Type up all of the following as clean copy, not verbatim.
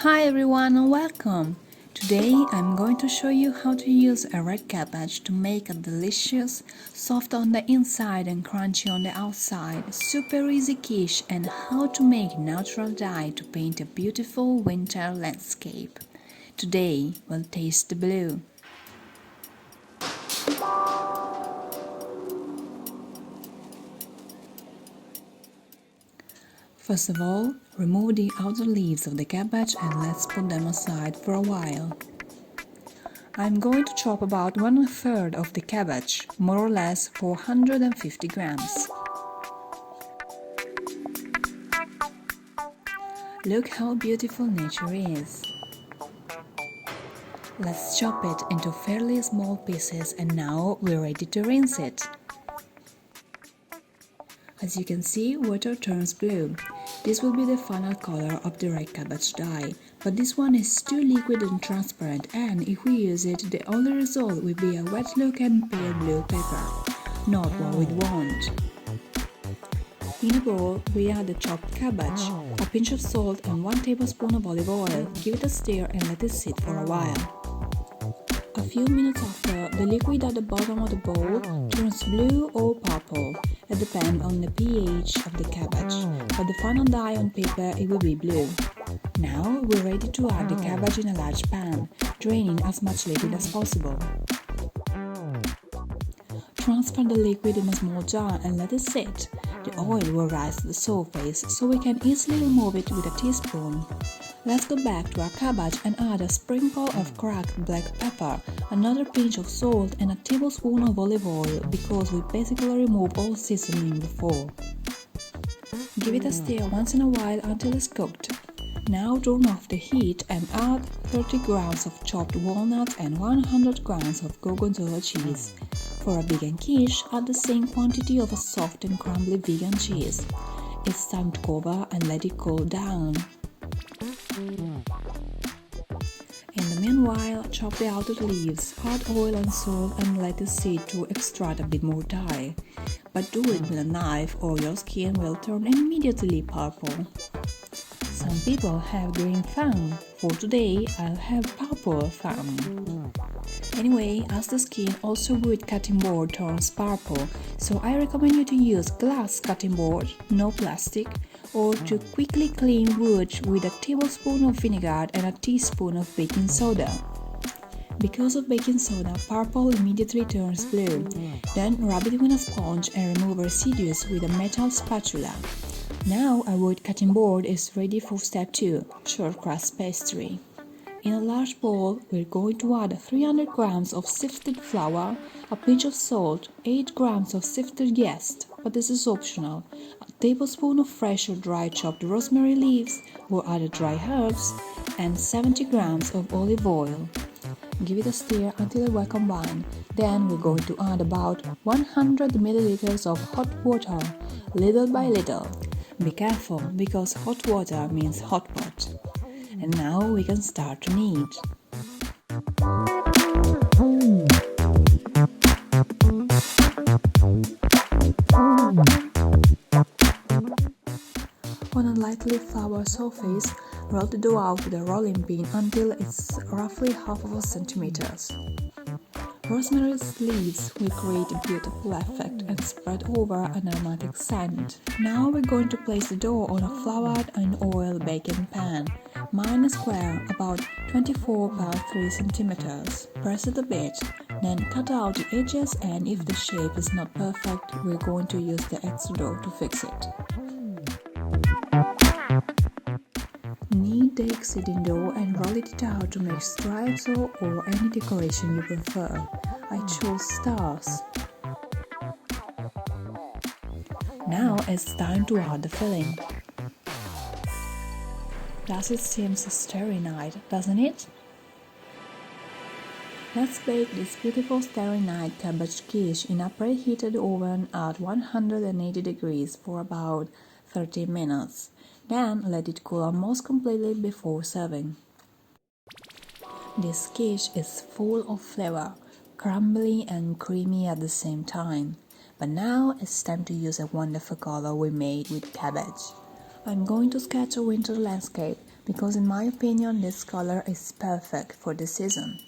Hi everyone and welcome! Today I'm going to show you how to use a red cabbage to make a delicious, soft on the inside and crunchy on the outside, super easy quiche, and how to make natural dye to paint a beautiful winter landscape. Today we'll taste the blue. First of all, remove the outer leaves of the cabbage and let's put them aside for a while. I'm going to chop about 1/3 of the cabbage, more or less 450 grams. Look how beautiful nature is. Let's chop it into fairly small pieces and now we're ready to rinse it. As you can see, water turns blue. This will be the final color of the red cabbage dye, but this one is too liquid and transparent, and if we use it, the only result will be a wet look and pale blue paper, not what we want. In a bowl, we add the chopped cabbage, a pinch of salt and 1 tablespoon of olive oil. Give it a stir and let it sit for a while. A few minutes after, the liquid at the bottom of the bowl turns blue or purple. It depends on the pH of the cabbage, but the final dye on paper it will be blue. Now we're ready to add the cabbage in a large pan, draining as much liquid as possible. Transfer the liquid in a small jar and let it sit. The oil will rise to the surface, so we can easily remove it with a teaspoon. Let's go back to our cabbage and add a sprinkle of cracked black pepper, another pinch of salt and a tablespoon of olive oil because we basically remove all seasoning before. Give it a stir once in a while until it's cooked. Now turn off the heat and add 30 grams of chopped walnuts and 100 grams of gorgonzola cheese. For a vegan quiche, add the same quantity of a soft and crumbly vegan cheese. It's time to cover and let it cool down. In the meanwhile, chop the outer leaves, add oil and salt and let it sit to extract a bit more dye. But do it with a knife or your skin will turn immediately purple. Some people have green thumb. For today, I'll have purple thumb. Anyway, as the skin also wood cutting board turns purple, so I recommend you to use glass cutting board, no plastic, or to quickly clean wood with a tablespoon of vinegar and a teaspoon of baking soda. Because of baking soda, purple immediately turns blue. Then rub it with a sponge and remove residues with a metal spatula. Now our wood cutting board is ready for step 2, shortcrust pastry. In a large bowl, we're going to add 300 grams of sifted flour, a pinch of salt, 8 grams of sifted yeast, but this is optional, a tablespoon of fresh or dry chopped rosemary leaves or other dry herbs, and 70 grams of olive oil. Give it a stir until it well combined. Then we're going to add about 100 milliliters of hot water, little by little. Be careful, because hot water means hot pot. And now we can start to knead. On a lightly floured surface, roll the dough out with a rolling pin until it's roughly half of a centimeter. Rosemary's leaves will create a beautiful effect and spread over an aromatic scent. Now we're going to place the dough on a floured and oiled baking pan. Mine is square, about 24 by 3 centimeters. Press it a bit, then cut out the edges, and if the shape is not perfect, we're going to use the extra dough to fix it. Knead the exceeding dough and roll it out to make stripes or any decoration you prefer. I chose stars. Now it's time to add the filling. Does it seem so starry night, doesn't it? Let's bake this beautiful starry night cabbage quiche in a preheated oven at 180 degrees for about 30 minutes. Then let it cool almost completely before serving. This quiche is full of flavor, crumbly and creamy at the same time. But now it's time to use a wonderful color we made with cabbage. I'm going to sketch a winter landscape. because in my opinion this color is perfect for the season.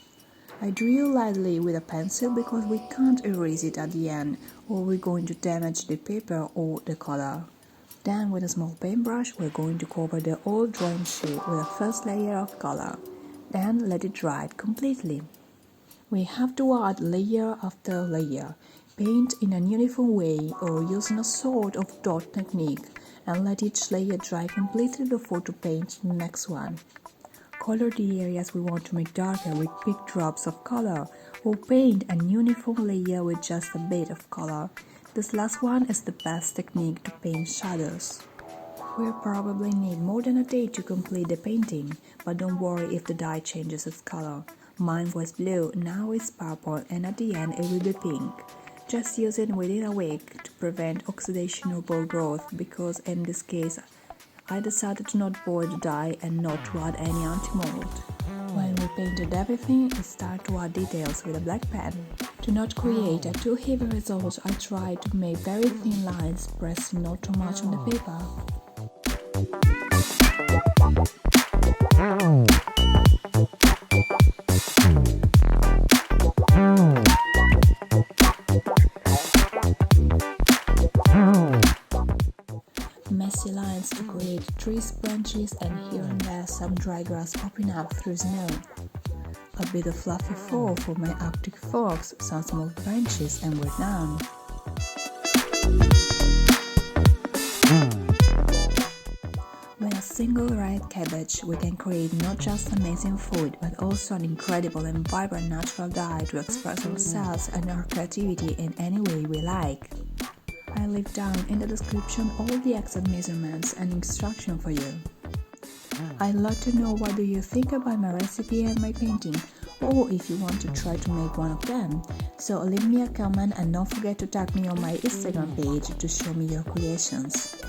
I drew lightly with a pencil because we can't erase it at the end or we're going to damage the paper or the color. Then with a small paintbrush we're going to cover the whole drawing sheet with a first layer of color. Then let it dry completely. We have to add layer after layer, paint in a uniform way or using a sort of dot technique and let each layer dry completely before to paint the next one. Color the areas we want to make darker with big drops of color or paint a uniform layer with just a bit of color. This last one is the best technique to paint shadows. We'll probably need more than a day to complete the painting, but don't worry if the dye changes its color. Mine was blue, now it's purple, and at the end it will be pink. Just use it within a week to prevent oxidation or boil growth because in this case I decided to not boil the dye and not to add any anti-mold. When we painted everything, we start to add details with a black pen. To not create a too heavy result, I try to make very thin lines, pressing not too much on the paper. Messy lines to create trees, branches, and here and there some dry grass popping up through snow. A bit of fluffy fur for my Arctic fox, some small branches, and we're done. With a single red cabbage, we can create not just amazing food, but also an incredible and vibrant natural dye to express ourselves and our creativity in any way we like. I leave down in the description all the exact measurements and instructions for you. I'd love to know what do you think about my recipe and my painting, or if you want to try to make one of them. So leave me a comment and don't forget to tag me on my Instagram page to show me your creations.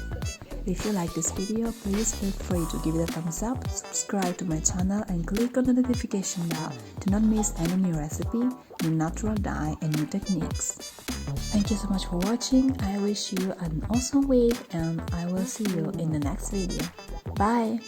If you like this video, please feel free to give it a thumbs up, subscribe to my channel and click on the notification bell to not miss any new recipe, new natural dye and new techniques. Thank you so much for watching. I wish you an awesome week and I will see you in the next video. Bye!